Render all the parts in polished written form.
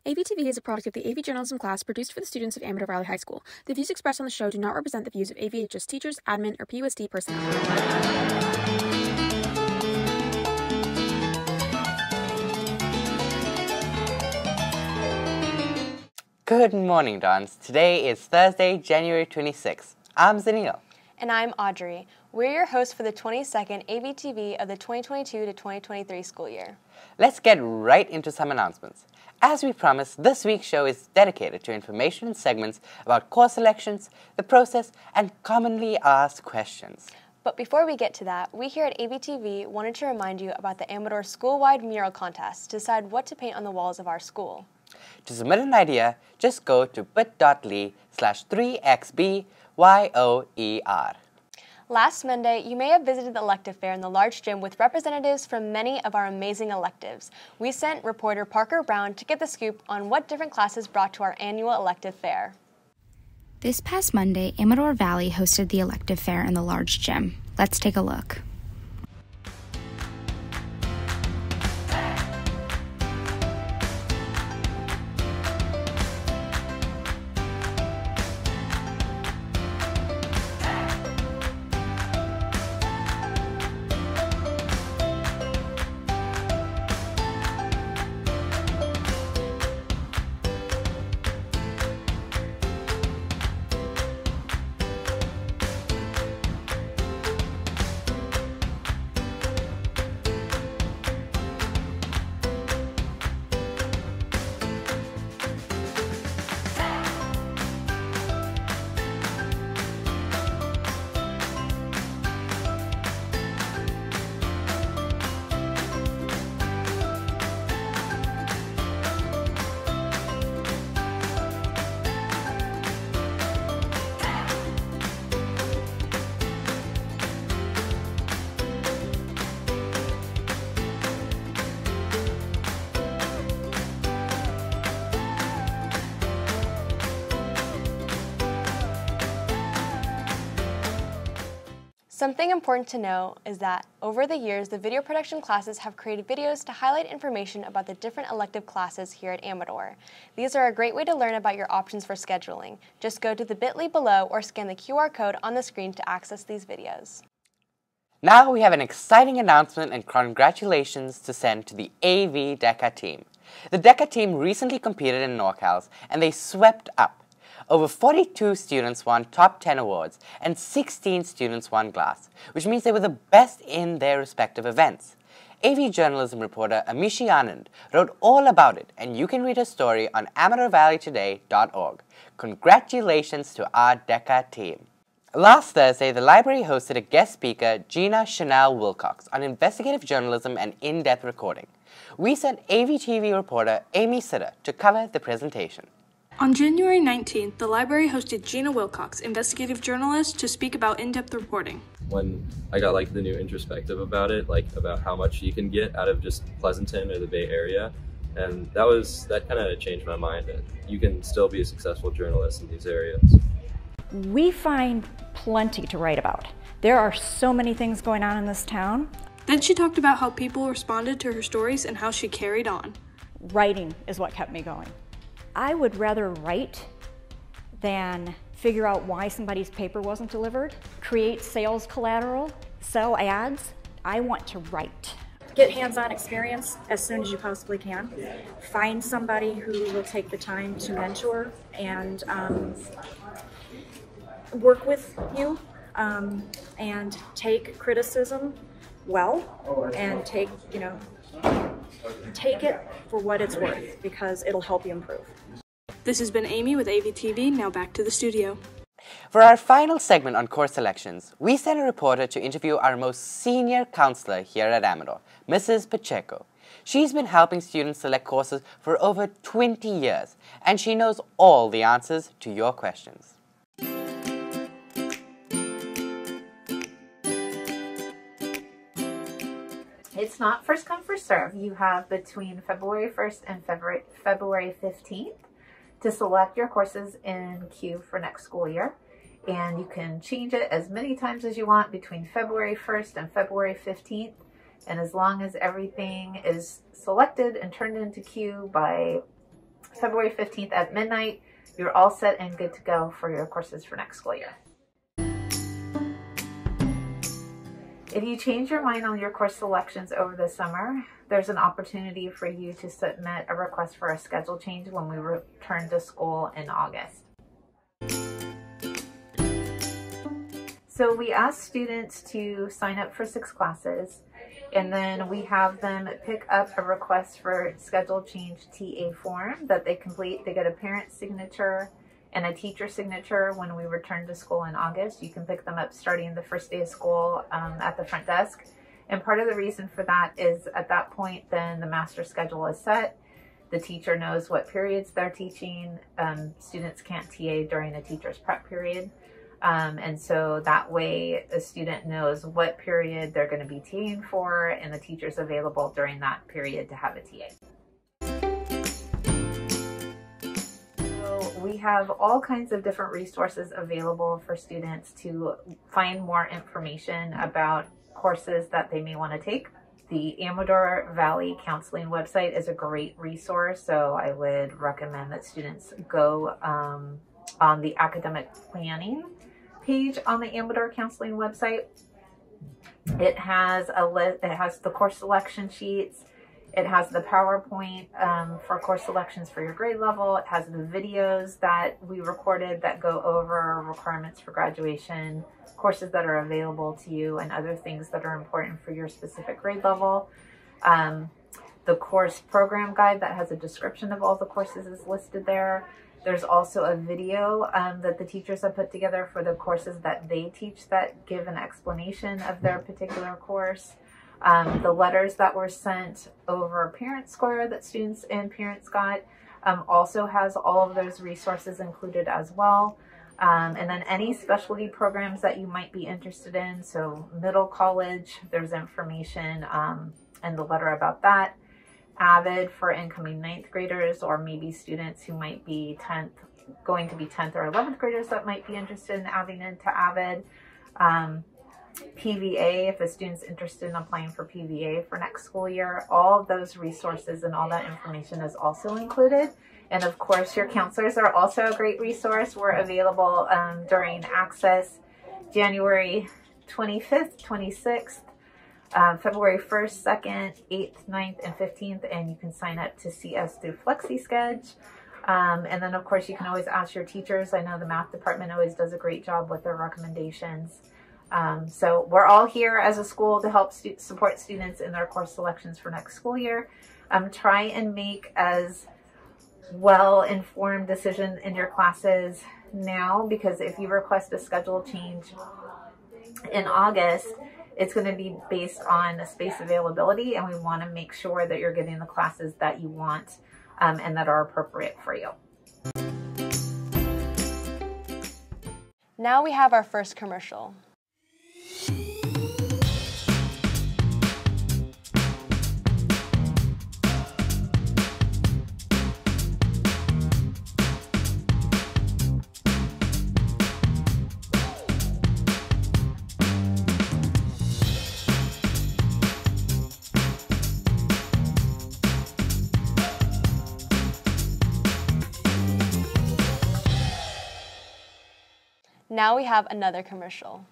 AVtv is a product of the AV journalism class produced for the students of Amador Valley High School. The views expressed on the show do not represent the views of AVHS teachers, admin, or PUSD personnel. Good morning, Dons. Today is Thursday, January 26th. I'm Chanall. And I'm Audrey. We're your hosts for the 22nd AVtv of the 2022 to 2023 school year. Let's get right into some announcements. As we promised, this week's show is dedicated to information and segments about course selections, the process, and commonly asked questions. But before we get to that, we here at AVtv wanted to remind you about the Amador school-wide mural contest to decide what to paint on the walls of our school. To submit an idea, just go to bit.ly/3xbyoer. Last Monday, you may have visited the Elective Fair in the large gym with representatives from many of our amazing electives. We sent reporter Parker Brown to get the scoop on what different classes brought to our annual Elective Fair. This past Monday, Amador Valley hosted the Elective Fair in the large gym. Let's take a look. Something important to know is that over the years, the video production classes have created videos to highlight information about the different elective classes here at Amador. These are a great way to learn about your options for scheduling. Just go to the bit.ly below or scan the QR code on the screen to access these videos. Now we have an exciting announcement and congratulations to send to the AV DECA team. The DECA team recently competed in NorCals and they swept up. Over 42 students won top 10 awards and 16 students won glass, which means they were the best in their respective events. AV journalism reporter Amishi Anand wrote all about it, and you can read her story on AmadorValleyToday.org. Congratulations to our DECA team. Last Thursday, the library hosted a guest speaker, Gina, Chanall, Wilcox, on investigative journalism and in-depth recording. We sent AVtv reporter Amy Sitter to cover the presentation. On January 19th, the library hosted Gina Wilcox, investigative journalist, to speak about in-depth reporting. When I got the new introspective about it, about how much you can get out of just Pleasanton or the Bay Area, and that kind of changed my mind that you can still be a successful journalist in these areas. We find plenty to write about. There are so many things going on in this town. Then she talked about how people responded to her stories and how she carried on. Writing is what kept me going. I would rather write than figure out why somebody's paper wasn't delivered, create sales collateral, sell ads. I want to write. Get hands-on experience as soon as you possibly can. Find somebody who will take the time to mentor and work with you and take criticism well and take it for what it's worth because it'll help you improve. This has been Amy with AVtv. Now back to the studio. For our final segment on course selections, we sent a reporter to interview our most senior counselor here at Amador, Mrs. Pacheco. She's been helping students select courses for over 20 years, and she knows all the answers to your questions. It's not first come, first serve. You have between February 1st and February 15th to select your courses in queue for next school year. And you can change it as many times as you want between February 1st and February 15th. And as long as everything is selected and turned into queue by February 15th at midnight, you're all set and good to go for your courses for next school year. If you change your mind on your course selections over the summer, there's an opportunity for you to submit a request for a schedule change when we return to school in August. So we ask students to sign up for 6 classes, and then we have them pick up a request for schedule change TA form that they complete. They get a parent signature and a teacher signature when we return to school in August. You can pick them up starting the first day of school at the front desk. And part of the reason for that is at that point, then the master schedule is set. The teacher knows what periods they're teaching. Students can't TA during a teacher's prep period. And so that way a student knows what period they're going to be TAing for, and the teacher's available during that period to have a TA. So we have all kinds of different resources available for students to find more information about courses that they may want to take. The Amador Valley Counseling website is a great resource, so I would recommend that students go on the academic planning page on the Amador Counseling website. It has the course selection sheets. It has the PowerPoint for course selections for your grade level. It has the videos that we recorded that go over requirements for graduation, courses that are available to you, and other things that are important for your specific grade level. The course program guide that has a description of all the courses is listed there. There's also a video that the teachers have put together for the courses that they teach that give an explanation of their particular course. The letters that were sent over Parent Square that students and parents got also has all of those resources included as well. And then any specialty programs that you might be interested in, so middle college, there's information in the letter about that. AVID for incoming 9th graders, or maybe students who might be going to be 10th or 11th graders that might be interested in adding into AVID. PVA, if a student's interested in applying for PVA for next school year. All of those resources and all that information is also included. And of course, your counselors are also a great resource. We're available during Access January 25th, 26th, February 1st, 2nd, 8th, 9th, and 15th, and you can sign up to see us through FlexiSchedule. And then, of course, you can always ask your teachers. I know the math department always does a great job with their recommendations. So we're all here as a school to help support students in their course selections for next school year. Try and make as well-informed decision in your classes now, because if you request a schedule change in August, it's going to be based on space availability, and we want to make sure that you're getting the classes that you want and that are appropriate for you. Now we have our first commercial. Now we have another commercial.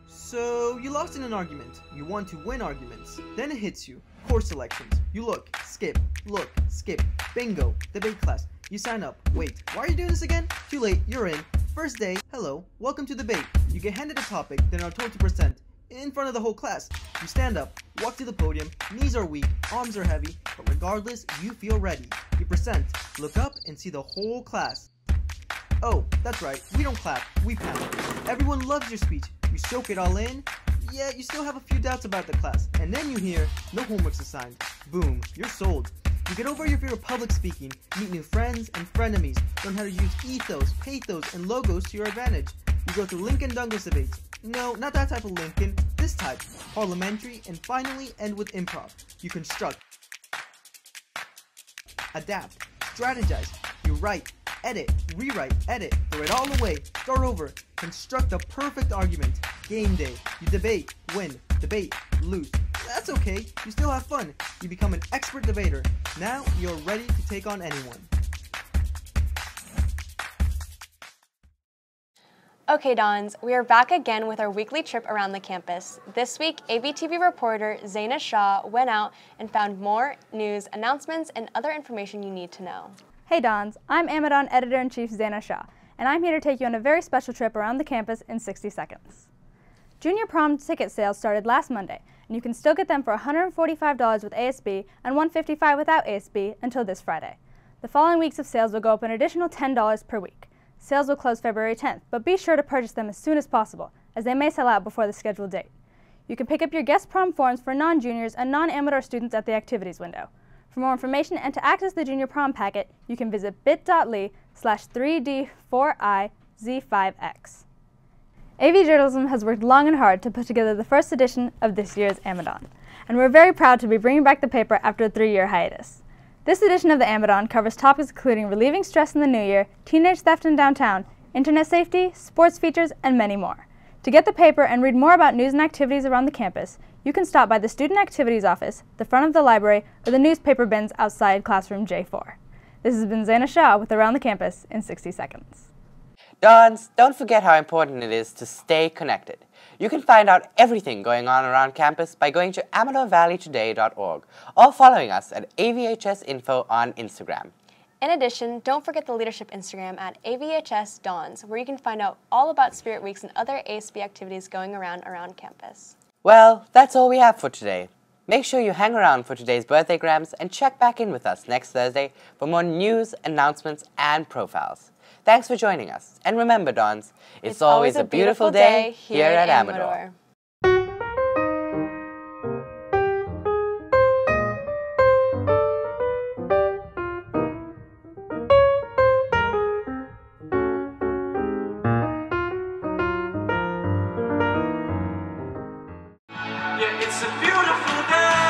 So, you lost in an argument. You want to win arguments. Then it hits you. Course selections. You look, skip, bingo, debate class. You sign up. Wait, why are you doing this again? Too late, you're in. First day, hello, welcome to debate. You get handed a topic, then are told to present. In front of the whole class. You stand up, walk to the podium, knees are weak, arms are heavy, but regardless, you feel ready. You present, look up, and see the whole class. Oh, that's right, we don't clap, we panel. Everyone loves your speech, you soak it all in, yet you still have a few doubts about the class. And then you hear, no homework's assigned. Boom, you're sold. You get over your fear of public speaking, meet new friends and frenemies, learn how to use ethos, pathos, and logos to your advantage. You go through Lincoln Douglas debates. No, not that type of Lincoln, this type, parliamentary, and finally end with improv. You construct, adapt, strategize, you write, edit, rewrite, edit, throw it all away, start over, construct a perfect argument. Game day, you debate, win, debate, lose. That's okay, you still have fun. You become an expert debater. Now you're ready to take on anyone. Okay, Dons, we are back again with our weekly trip around the campus. This week, AVtv reporter Zaina Shah went out and found more news, announcements, and other information you need to know. Hey Dons, I'm Amadon Editor-in-Chief Zaina Shah, and I'm here to take you on a very special trip around the campus in 60 seconds. Junior prom ticket sales started last Monday, and you can still get them for $145 with ASB and $155 without ASB until this Friday. The following weeks of sales will go up an additional $10 per week. Sales will close February 10th, but be sure to purchase them as soon as possible, as they may sell out before the scheduled date. You can pick up your guest prom forms for non-juniors and non-Amador students at the activities window. For more information and to access the junior prom packet, you can visit bit.ly/3D4IZ5X. AV Journalism has worked long and hard to put together the first edition of this year's Amadon, and we're very proud to be bringing back the paper after a 3-year hiatus. This edition of the Amadon covers topics including relieving stress in the new year, teenage theft in downtown, internet safety, sports features, and many more. To get the paper and read more about news and activities around the campus, you can stop by the Student Activities Office, the front of the library, or the newspaper bins outside classroom J4. This has been Zaina Shah with Around the Campus in 60 seconds. Dons, don't forget how important it is to stay connected. You can find out everything going on around campus by going to AmadorValleyToday.org or following us at AVHS Info on Instagram. In addition, don't forget the leadership Instagram at AVHS Dons, where you can find out all about Spirit Weeks and other ASB activities going around campus. Well, that's all we have for today. Make sure you hang around for today's birthday grams and check back in with us next Thursday for more news, announcements, and profiles. Thanks for joining us. And remember, Dons, it's always a beautiful day here at Amador. Yeah, it's a beautiful day.